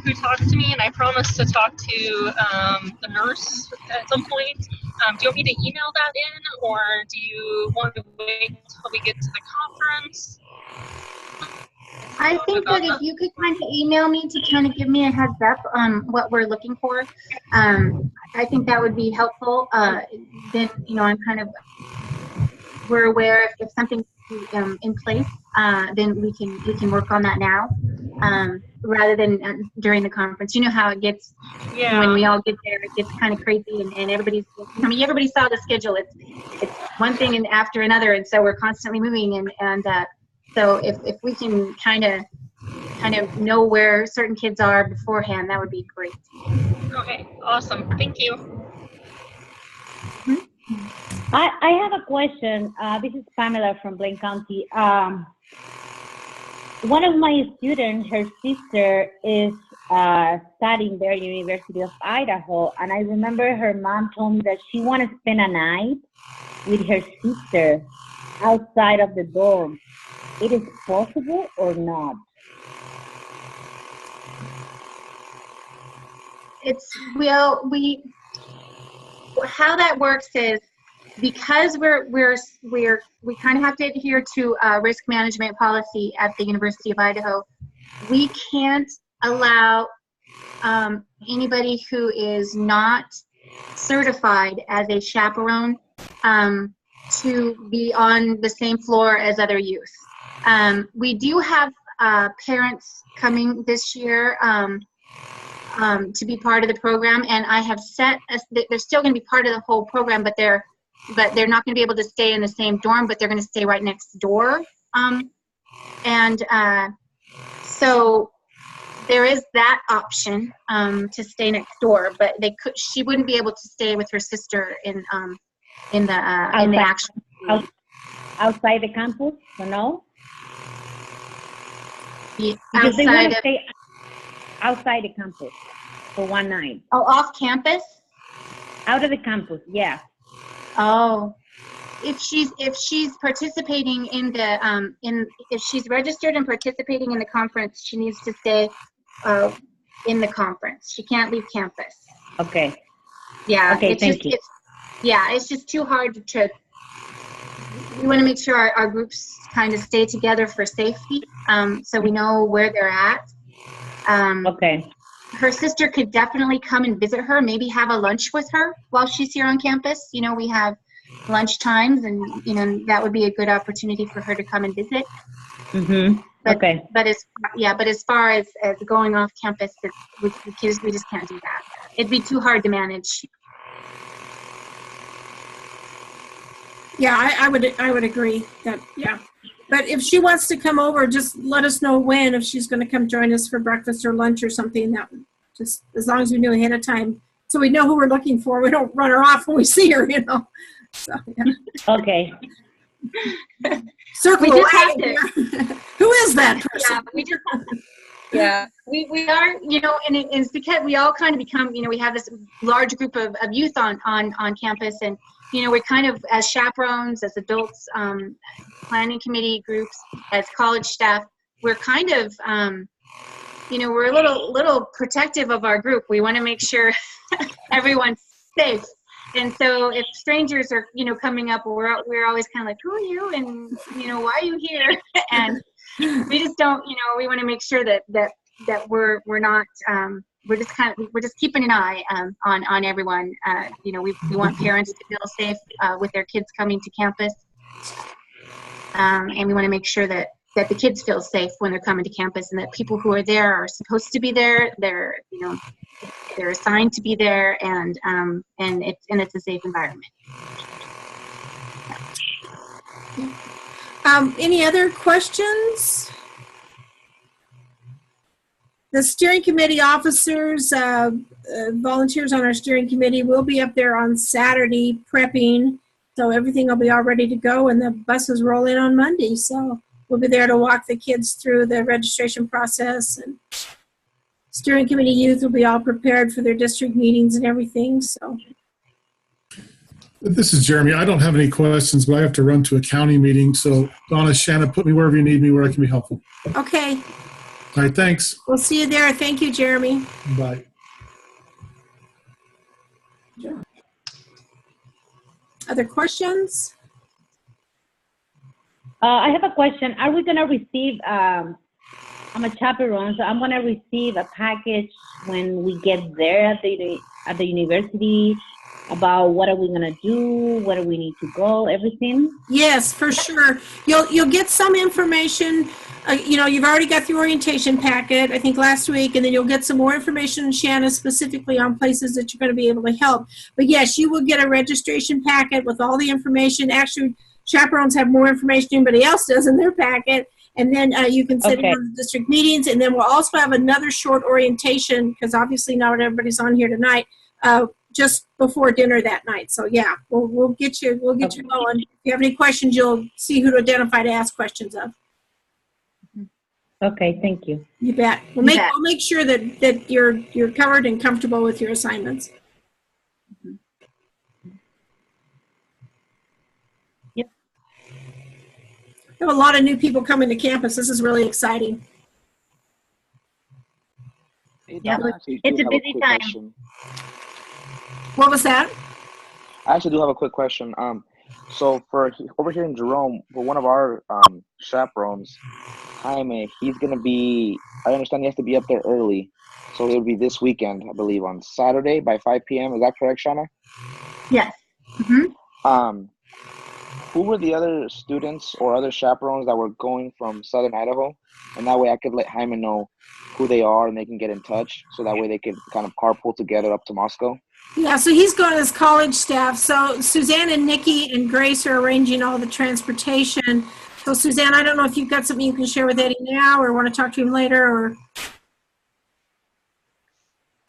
who talked to me, and I promised to talk to the nurse at some point. Do you want me to email that in, or do you want to wait until we get to the conference? I think that if you could kind of email me to kind of give me a heads up on what we're looking for, I think that would be helpful. Then, I'm kind of, we're aware if something's in place, then we can work on that now, rather than during the conference. You know how it gets when we all get there. It gets kind of crazy, and everybody saw the schedule. It's one thing and after another, and so we're constantly moving, and so if we can kind of know where certain kids are beforehand, that would be great. Okay, awesome. Thank you. I have a question. This is Pamela from Blaine County. One of my students, her sister, is studying there at University of Idaho, and I remember her mom told me that she wanted to spend a night with her sister outside of the dorm. it is possible or not? How that works is, because we kind of have to adhere to risk management policy at the University of Idaho. We can't allow anybody who is not certified as a chaperone to be on the same floor as other youth. We do have parents coming this year to be part of the program, and I have they're still going to be part of the whole program, but they're not going to be able to stay in the same dorm, but they're going to stay right next door. So there is that option to stay next door, but she wouldn't be able to stay with her sister in the actual outside the campus, no? Because they want to stay outside the campus for one night. Oh, off campus? Out of the campus, yeah. Oh, if she's participating in the if she's registered and participating in the conference, she needs to stay in the conference. She can't leave campus. Okay. Yeah. Okay, thank you. It's just too hard to. We want to make sure our groups kind of stay together for safety, so we know where they're at. Okay. Her sister could definitely come and visit her, maybe have a lunch with her while she's here on campus. You know, we have lunch times, and, you know, that would be a good opportunity for her to come and visit. Mm-hmm. Okay. But as far as going off campus, with the kids, we just can't do that. It'd be too hard to manage. Yeah, I would agree that, yeah. But if she wants to come over, just let us know when, if she's going to come join us for breakfast or lunch or something. That just, as long as we knew ahead of time, so we know who we're looking for. We don't run her off when we see her, you know. So, yeah. Okay. Circle we just have around to. here. Who is that person? Yeah, we just have to. Yeah, we are, you know, and it's because we all kind of become, you know, we have this large group of youth on campus, and, you know, we're kind of, as chaperones, as adults, planning committee groups, as college staff, we're kind of, you know, we're a little protective of our group. We want to make sure everyone's safe. And so if strangers are, you know, coming up, we're always kind of like, who are you? And, you know, why are you here? And we just don't, you know, we want to make sure that we're not, we're just keeping an eye on everyone. You know, we want parents to feel safe with their kids coming to campus. And we want to make sure that the kids feel safe when they're coming to campus, and that people who are there are supposed to be there. They're, you know, they're assigned to be there, and it's a safe environment. Any other questions? The steering committee officers, volunteers on our steering committee will be up there on Saturday prepping. So everything will be all ready to go, and the buses roll in on Monday. So we'll be there to walk the kids through the registration process, and steering committee youth will be all prepared for their district meetings and everything. So. This is Jeremy. I don't have any questions, but I have to run to a county meeting. So Donna, Shanna, put me wherever you need me, where I can be helpful. Okay. All right, thanks. We'll see you there. Thank you, Jeremy. Bye. Other questions? I have a question. Are we going to receive, I'm a chaperone, so I'm going to receive a package when we get there at the university about what are we going to do, where do we need to go, everything? Yes, for sure. You'll get some information. You know, you've already got the orientation packet, I think last week, and then you'll get some more information, Shanna, specifically on places that you're going to be able to help. But yes, you will get a registration packet with all the information. Actually, chaperones have more information than anybody else does in their packet. And then you can sit in on the district meetings. And then we'll also have another short orientation, because obviously not everybody's on here tonight, just before dinner that night. So yeah, we'll get you going. If you have any questions, you'll see who to identify to ask questions of. Okay, thank you. You bet. We'll make sure that you're covered and comfortable with your assignments. Yep. We have a lot of new people coming to campus. This is really exciting. Hey, Yep. Donna, I actually It's do a have busy quick time. question. What was that? I actually do have a quick question. So for over here in Jerome, for one of our chaperones, Jaime, he's gonna be. I understand he has to be up there early, so it'll be this weekend, I believe, on Saturday by 5 p.m. Is that correct, Shauna? Yes. Mm-hmm. Who were the other students or other chaperones that were going from Southern Idaho? And that way I could let Jaime know who they are and they can get in touch. So that way they could kind of carpool together up to Moscow. Yeah, so he's going as college staff. So Suzanne and Nikki and Grace are arranging all the transportation. So Suzanne, I don't know if you've got something you can share with Eddie now or want to talk to him later or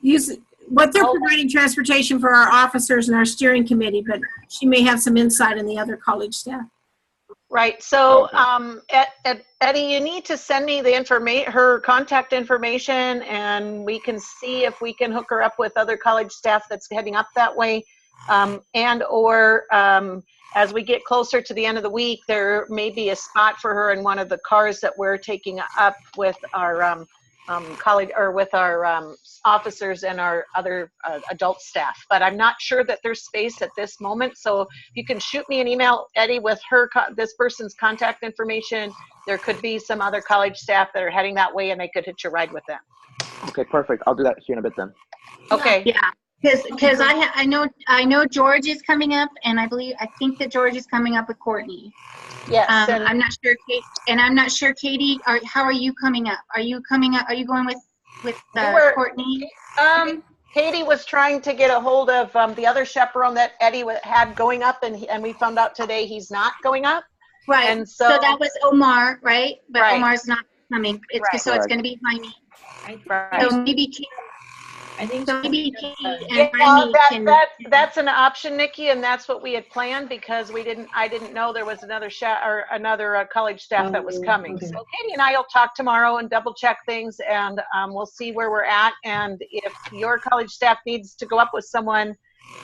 use what they're providing transportation for our officers and our steering committee, but she may have some insight in the other college staff. Right. So, Eddie, you need to send me the her contact information, and we can see if we can hook her up with other college staff that's heading up that way. As we get closer to the end of the week, there may be a spot for her in one of the cars that we're taking up with our college or with our officers and our other adult staff. But I'm not sure that there's space at this moment. So if you can shoot me an email, Eddie, with this person's contact information, there could be some other college staff that are heading that way and they could hitch a ride with them. Okay, perfect. I'll do that here in a bit then. Okay. Yeah. Because I know George is coming up, and I think that George is coming up with Courtney. Yes. I'm not sure, Kate, and I'm not sure, Katie. How are you coming up? Are you coming up? Are you going with Courtney? Katie was trying to get a hold of the other chaperone that Eddie had going up, and we found out today he's not going up. Right. And so that was Omar, right? But right. Omar's not coming. It's right. So it's going to be Jaime. Right. So maybe Katie. I think so maybe Katie and yeah, Jaime can. That's an option, Nikki, and that's what we had planned because I didn't know there was another college staff that was coming. Okay. So Katie and I will talk tomorrow and double check things, and we'll see where we're at. And if your college staff needs to go up with someone,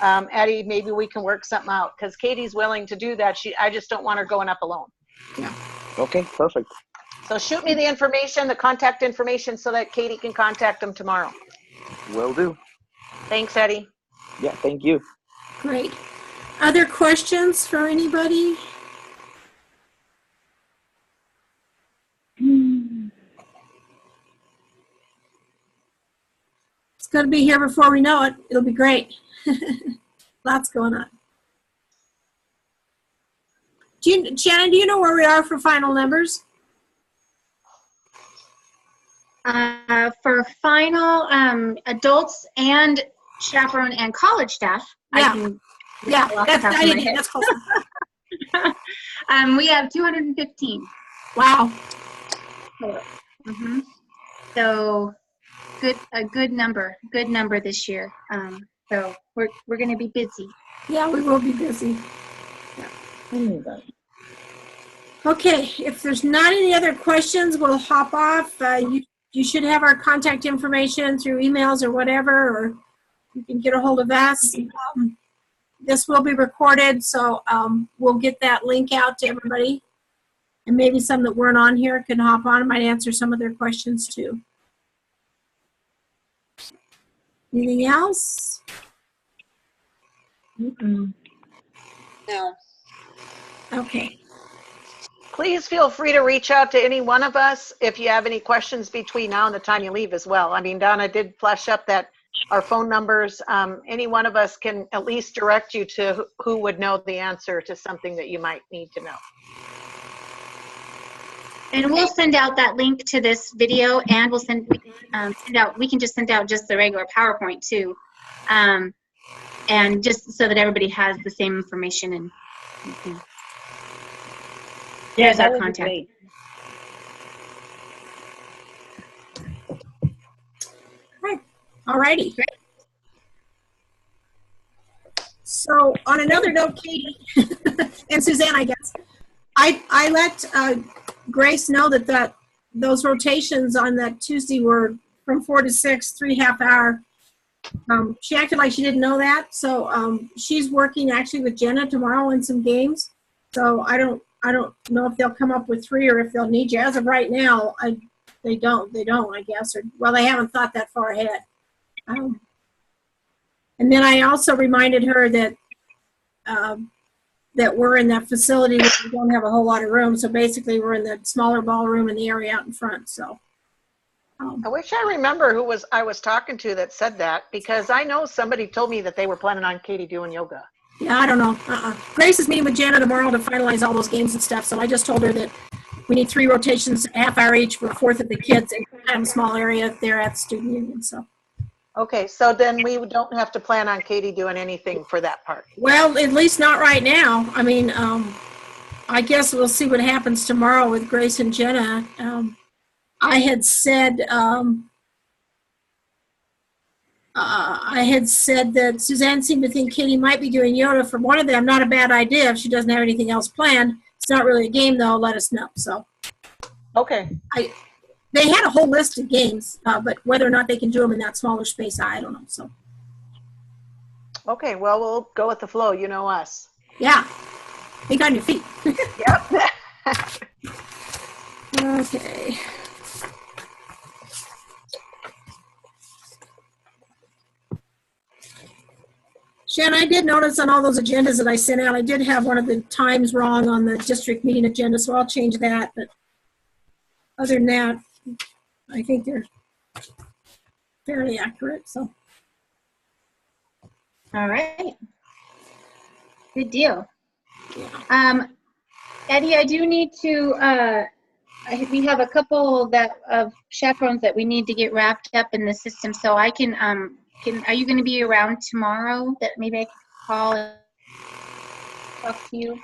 Eddie, maybe we can work something out because Katie's willing to do that. I just don't want her going up alone. Yeah. Okay, perfect. So shoot me the information, the contact information, so that Katie can contact them tomorrow. Will do. Thanks, Eddie. Yeah, thank you. Great. Other questions for anybody? It's going to be here before we know it. It'll be great. Lots going on. Shannon, do you know where we are for final numbers? For final adults and chaperone and college staff. Yeah. That's close. We have 215. Wow. Mm-hmm. So a good number this year. So we're going to be busy. Yeah, we will be busy. Yeah. Okay, if there's not any other questions, we'll hop off. You should have our contact information through emails or whatever, or you can get a hold of us. This will be recorded, so we'll get that link out to everybody. And maybe some that weren't on here can hop on and might answer some of their questions too. Anything else? No. Okay. Please feel free to reach out to any one of us if you have any questions between now and the time you leave as well. I mean, Donna did flash up that our phone numbers. Any one of us can at least direct you to who would know the answer to something that you might need to know. And we'll send out that link to this video, and we'll send out. We can just send out just the regular PowerPoint too, and just so that everybody has the same information and. There's our contact. Right. All righty. So on another note, Katie and Suzanne, I guess, I let Grace know that those rotations on that Tuesday were from 4 to 6, 3.5 hour. She acted like she didn't know that. So she's working actually with Jenna tomorrow in some games. So I I don't know if they'll come up with 3 or if they'll need you. As of right now, they don't, I guess. Or, well, they haven't thought that far ahead. And then I also reminded her that that we're in that facility where we don't have a whole lot of room. So basically, we're in the smaller ballroom in the area out in front. So. I wish I remember who I was talking to that said that, because I know somebody told me that they were planning on Katie doing yoga. Yeah, I don't know. Grace is meeting with Jana tomorrow to finalize all those games and stuff. So I just told her that we need 3 rotations, half hour each for a fourth of the kids, and have a small area there at the student union. So. Okay, so then we don't have to plan on Katie doing anything for that part. Well, at least not right now. I mean, I guess we'll see what happens tomorrow with Grace and Jenna. I had said that Suzanne seemed to think Katie might be doing yoga for one of them. Not a bad idea if she doesn't have anything else planned. It's not really a game, though. Let us know. So, okay. They had a whole list of games, but whether or not they can do them in that smaller space, I don't know. So, okay. Well, we'll go with the flow. You know us. Yeah. Think on your feet. Yep. Okay. Shannon, I did notice on all those agendas that I sent out, I did have one of the times wrong on the district meeting agenda, so I'll change that. But other than that, I think they're fairly accurate. So. All right. Good deal. Eddie, I do need to, we have a couple of chaperones that we need to get wrapped up in the system, so I can, are you going to be around tomorrow that maybe I can call and talk to you?